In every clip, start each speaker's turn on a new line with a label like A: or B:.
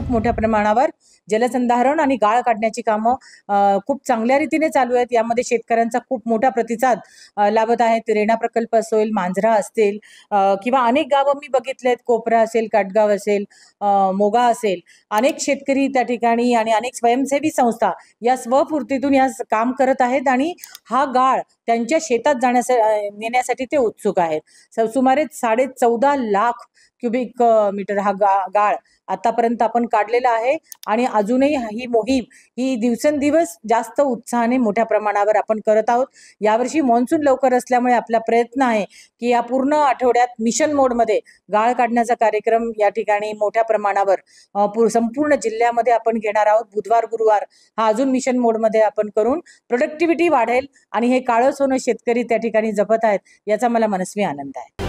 A: खूप मोठ्या प्रमाणावर जलसंधारण आणि गाळ काढण्याची कामं खूप चांगल्या रीतीने चालू आहेत। यामध्ये शेतकऱ्यांचा खूप मोठा प्रतिसाद लाभत आहे। रेणा प्रकल्प असेल, मांजरा असतील किंवा अनेक गावं मी बघितलेत, कोपरा असेल, काटगाव असेल, मोगा असेल, अनेक शेतकरी त्या ठिकाणी आणि अनेक स्वयंसेवी संस्था या स्वपूर्तीतून या काम करत आहेत आणि हा गाळ त्यांच्या शेतात नेण्यासाठी ते उत्सुक आहेत। सुमारे 14.5 लाख क्युबिक मीटर हा गाळ आतापर्यंत आपण काढलेला आहे आणि अजूनही ही मोहीम ही दिवसेंदिवस जास्त उत्साहाने मोठ्या प्रमाणावर आपण करत आहोत। यावर्षी मान्सून लवकर असल्यामुळे आपला प्रयत्न आहे की या पूर्ण आठवड्यात मिशन मोडमध्ये गाळ काढण्याचा कार्यक्रम या ठिकाणी मोठ्या प्रमाणावर संपूर्ण जिल्ह्यामध्ये आपण घेणार आहोत। बुधवार गुरुवार हा अजून मिशन मोडमध्ये आपण करून प्रोडक्टिव्हिटी वाढेल आणि हे काळं सोनं शेतकरी त्या ठिकाणी जपत आहेत याचा मला मनस्वी आनंद आहे।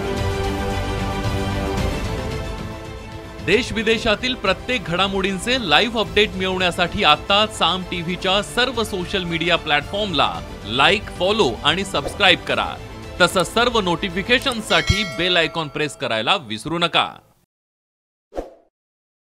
B: देश विदेशातील प्रत्येक घडामोडींचे लाईव्ह अपडेट मिळवण्यासाठी आता साम टीव्हीच्या सर्व सोशल मीडिया प्लॅटफॉर्मला लाईक, फॉलो आणि सबस्क्राईब करा। तसंच सर्व नोटिफिकेशनसाठी बेल आयकॉन प्रेस करायला विसरू नका।